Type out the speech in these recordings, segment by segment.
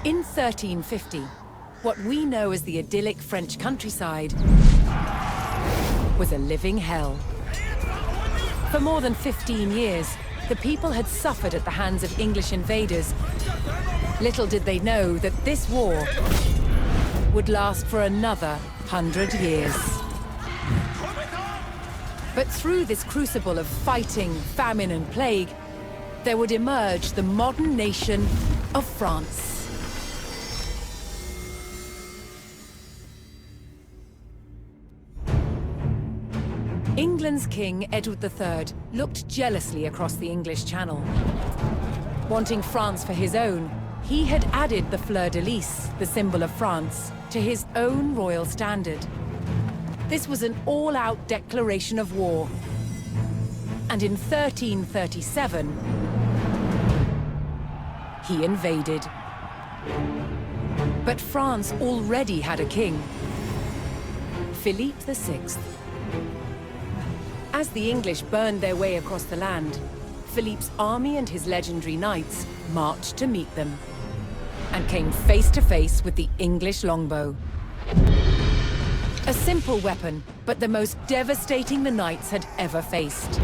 In 1350, what we know as the idyllic French countryside was a living hell. For more than 15 years, the people had suffered at the hands of English invaders. Little did they know that this war would last for another 100 years. But through this crucible of fighting, famine, and plague, there would emerge the modern nation of France. England's King Edward III looked jealously across the English Channel. Wanting France for his own, he had added the fleur-de-lis, the symbol of France, to his own royal standard. This was an all-out declaration of war. And in 1337, he invaded. But France already had a king, Philippe VI. As the English burned their way across the land, Philippe's army and his legendary knights marched to meet them, and came face to face with the English longbow. A simple weapon, but the most devastating the knights had ever faced.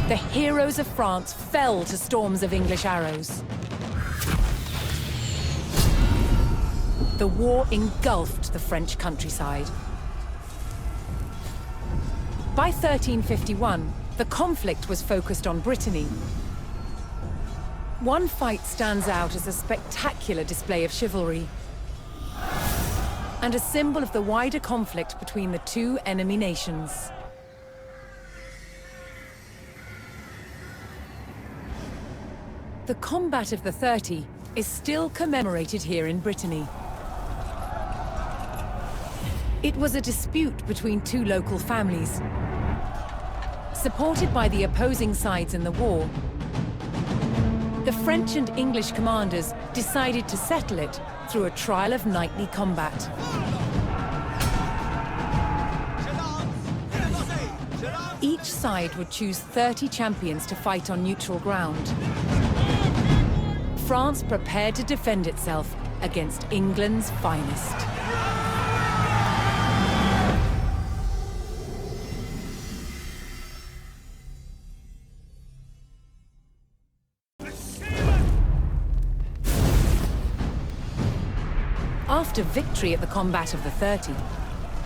The heroes of France fell to storms of English arrows. The war engulfed the French countryside. By 1351, the conflict was focused on Brittany. One fight stands out as a spectacular display of chivalry, and a symbol of the wider conflict between the two enemy nations. The Combat of the 30 is still commemorated here in Brittany. It was a dispute between two local families. Supported by the opposing sides in the war, the French and English commanders decided to settle it through a trial of knightly combat. Each side would choose 30 champions to fight on neutral ground. France prepared to defend itself against England's finest. After victory at the Combat of the 30,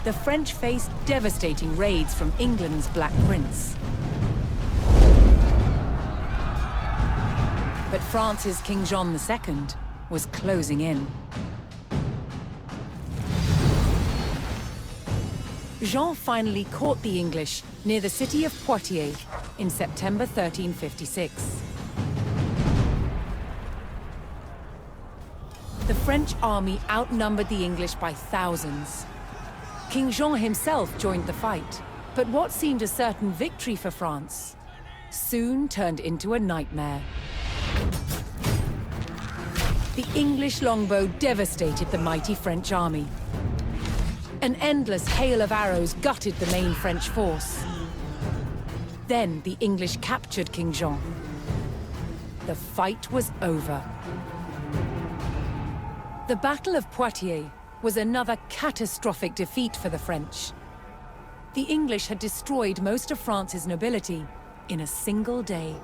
the French faced devastating raids from England's Black Prince. But France's King John II was closing in. Jean finally caught the English near the city of Poitiers in September 1356. The French army outnumbered the English by thousands. King Jean himself joined the fight, but what seemed a certain victory for France soon turned into a nightmare. The English longbow devastated the mighty French army. An endless hail of arrows gutted the main French force. Then the English captured King Jean. The fight was over. The Battle of Poitiers was another catastrophic defeat for the French. The English had destroyed most of France's nobility in a single day.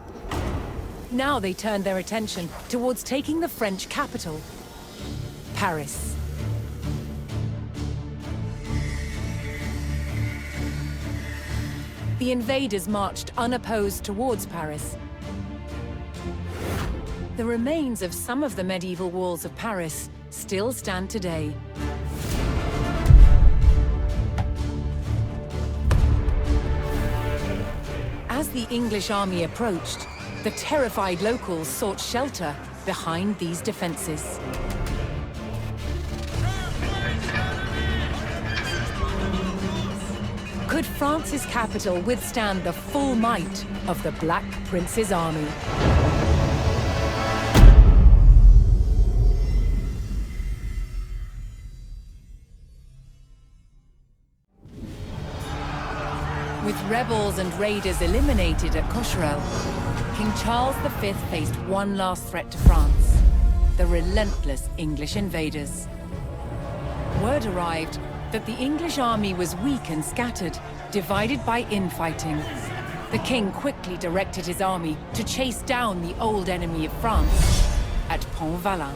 Now they turned their attention towards taking the French capital, Paris. The invaders marched unopposed towards Paris. The remains of some of the medieval walls of Paris still stand today. As the English army approached, the terrified locals sought shelter behind these defenses. Could France's capital withstand the full might of the Black Prince's army? With rebels and raiders eliminated at Cocherel, King Charles V faced one last threat to France: the relentless English invaders. Word arrived that the English army was weak and scattered, divided by infighting. The king quickly directed his army to chase down the old enemy of France at Pont-Valin.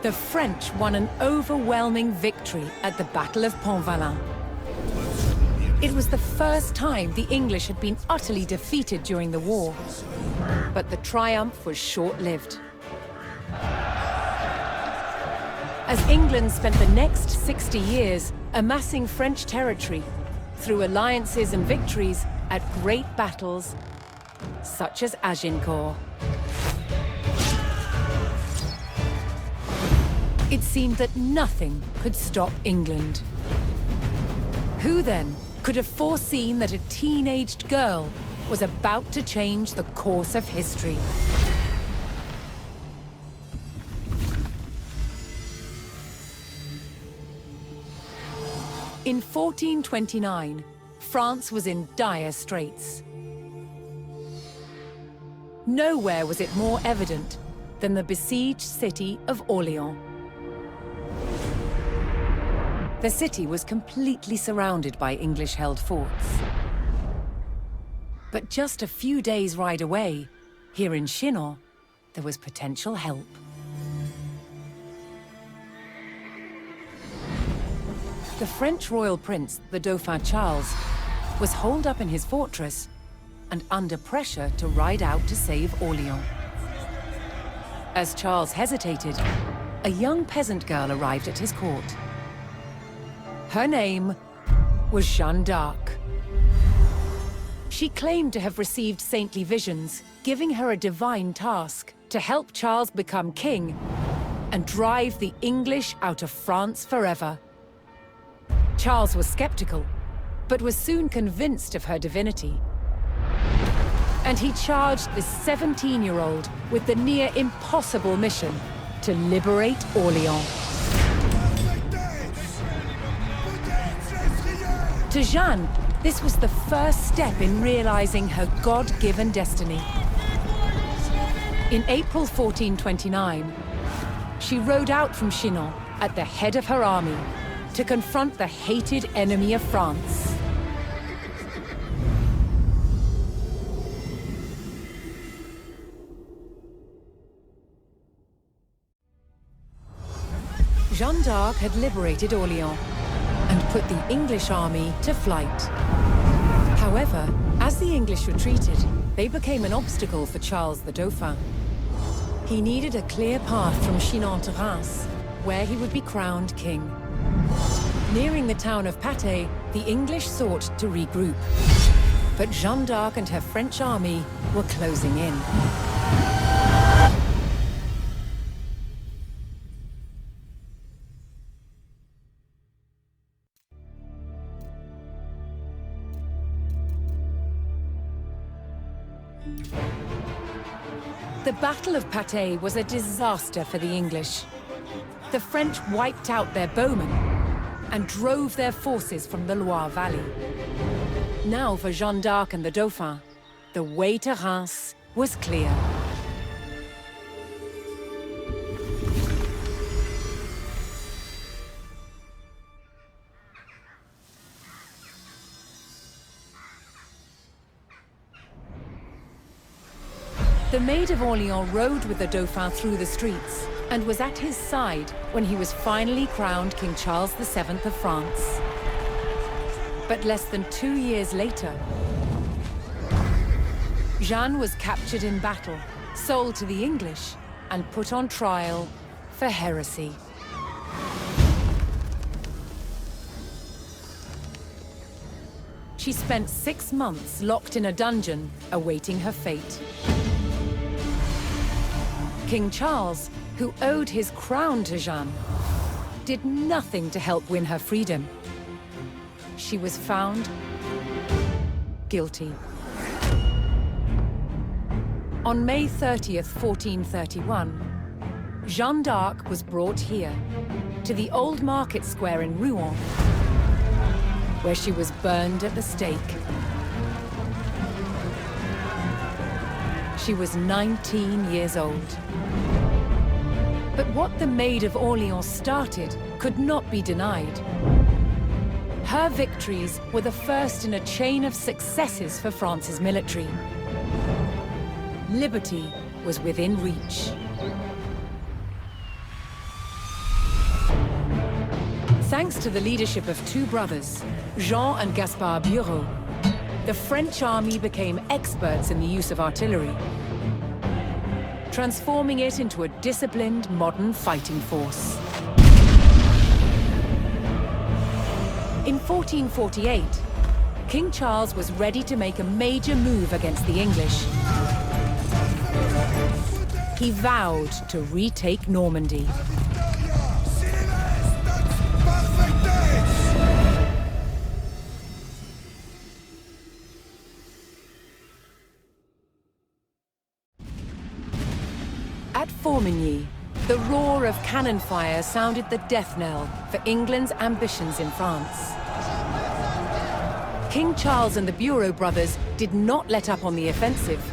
The French won an overwhelming victory at the Battle of Pont-Valin. It was the first time the English had been utterly defeated during the war. But the triumph was short-lived. As England spent the next 60 years amassing French territory through alliances and victories at great battles such as Agincourt. It seemed that nothing could stop England. Who then could have foreseen that a teenaged girl was about to change the course of history? In 1429, France was in dire straits. Nowhere was it more evident than the besieged city of Orléans. The city was completely surrounded by English-held forts. But just a few days' ride away, here in Chinon, there was potential help. The French royal prince, the Dauphin Charles, was holed up in his fortress and under pressure to ride out to save Orléans. As Charles hesitated, a young peasant girl arrived at his court. Her name was Jeanne d'Arc. She claimed to have received saintly visions, giving her a divine task to help Charles become king and drive the English out of France forever. Charles was skeptical, but was soon convinced of her divinity. And he charged this 17-year-old with the near impossible mission to liberate Orléans. To Jeanne, this was the first step in realizing her God-given destiny. In April 1429, she rode out from Chinon at the head of her army to confront the hated enemy of France. Jeanne d'Arc had liberated Orléans and put the English army to flight. However, as the English retreated, they became an obstacle for Charles the Dauphin. He needed a clear path from Chinon to Reims, where he would be crowned king. Nearing the town of Patay, the English sought to regroup. But Jeanne d'Arc and her French army were closing in. The Battle of Patay was a disaster for the English. The French wiped out their bowmen and drove their forces from the Loire Valley. Now for Jeanne d'Arc and the Dauphin, the way to Reims was clear. The Maid of Orléans rode with the Dauphin through the streets and was at his side when he was finally crowned King Charles VII of France. But less than 2 years later, Jeanne was captured in battle, sold to the English, and put on trial for heresy. She spent 6 months locked in a dungeon, awaiting her fate. King Charles, who owed his crown to Jeanne, did nothing to help win her freedom. She was found guilty. On May 30th, 1431, Jeanne d'Arc was brought here, to the old market square in Rouen, where she was burned at the stake. She was 19 years old. But what the Maid of Orleans started could not be denied. Her victories were the first in a chain of successes for France's military. Liberty was within reach. Thanks to the leadership of two brothers, Jean and Gaspard Bureau, the French army became experts in the use of artillery, transforming it into a disciplined, modern fighting force. In 1448, King Charles was ready to make a major move against the English. He vowed to retake Normandy. At Formigny, the roar of cannon fire sounded the death knell for England's ambitions in France. King Charles and the Bureau brothers did not let up on the offensive,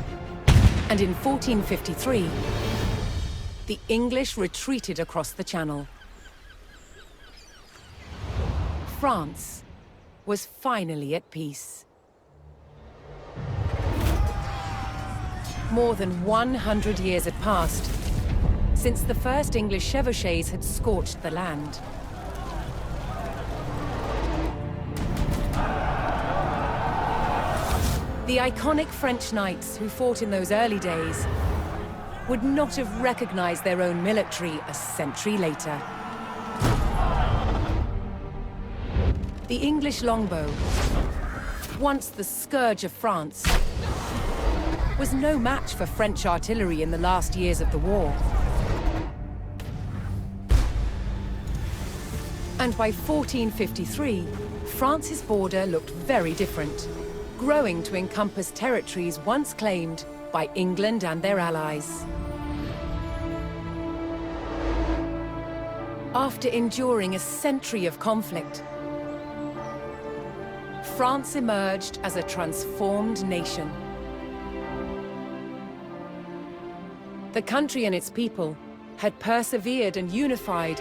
and in 1453, the English retreated across the Channel. France was finally at peace. More than 100 years had passed since the first English chevauchés had scorched the land. The iconic French knights who fought in those early days would not have recognized their own military a century later. The English longbow, once the scourge of France, was no match for French artillery in the last years of the war. And by 1453, France's border looked very different, growing to encompass territories once claimed by England and their allies. After enduring a century of conflict, France emerged as a transformed nation. The country and its people had persevered and unified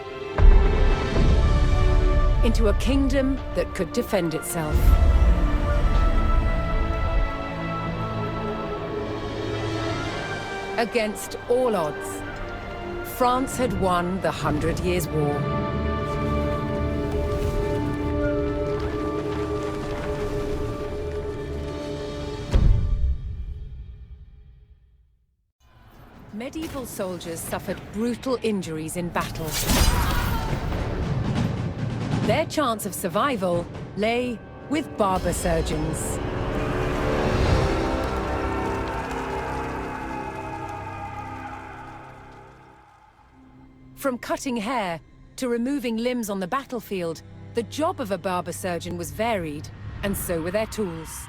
into a kingdom that could defend itself. Against all odds, France had won the 100 Years' War. Medieval soldiers suffered brutal injuries in battle. Their chance of survival lay with barber surgeons. From cutting hair to removing limbs on the battlefield, the job of a barber surgeon was varied, and so were their tools.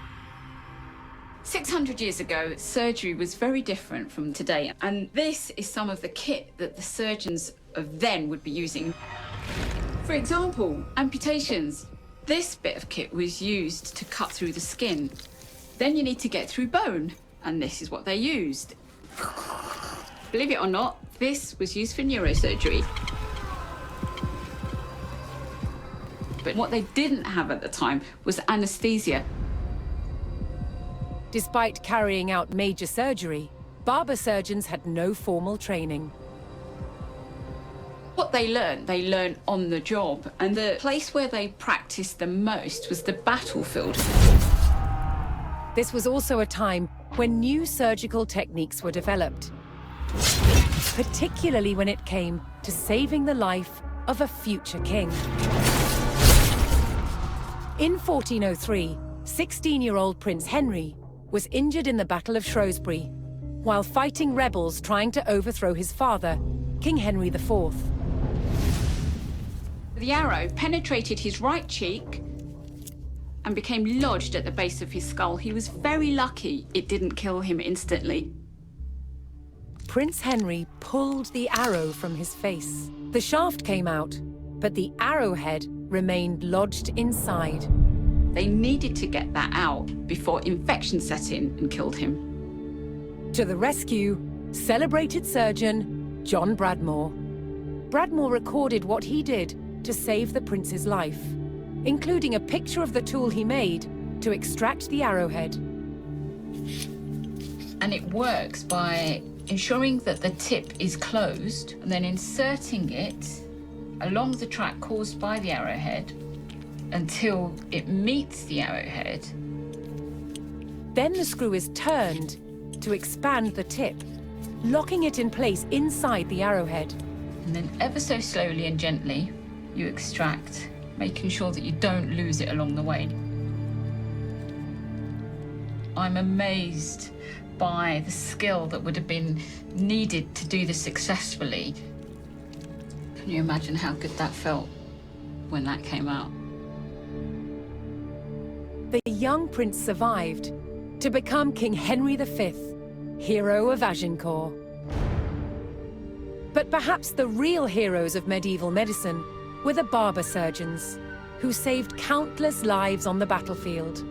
600 years ago, surgery was very different from today, and this is some of the kit that the surgeons of then would be using. For example, amputations. This bit of kit was used to cut through the skin. Then you need to get through bone, and this is what they used. Believe it or not, this was used for neurosurgery. But what they didn't have at the time was anesthesia. Despite carrying out major surgery, barber surgeons had no formal training. What they learned on the job, and the place where they practiced the most was the battlefield. This was also a time when new surgical techniques were developed, particularly when it came to saving the life of a future king. In 1403, 16-year-old Prince Henry was injured in the Battle of Shrewsbury, while fighting rebels trying to overthrow his father, King Henry IV. The arrow penetrated his right cheek and became lodged at the base of his skull. He was very lucky it didn't kill him instantly. Prince Henry pulled the arrow from his face. The shaft came out, but the arrowhead remained lodged inside. They needed to get that out before infection set in and killed him. To the rescue, celebrated surgeon John Bradmore. Bradmore recorded what he did to save the prince's life, including a picture of the tool he made to extract the arrowhead. And it works by ensuring that the tip is closed and then inserting it along the track caused by the arrowhead until it meets the arrowhead. Then the screw is turned to expand the tip, locking it in place inside the arrowhead. And then ever so slowly and gently, you extract, making sure that you don't lose it along the way. I'm amazed by the skill that would have been needed to do this successfully. Can you imagine how good that felt when that came out? The young prince survived to become King Henry V, hero of Agincourt. But perhaps the real heroes of medieval medicine were the barber surgeons, who saved countless lives on the battlefield.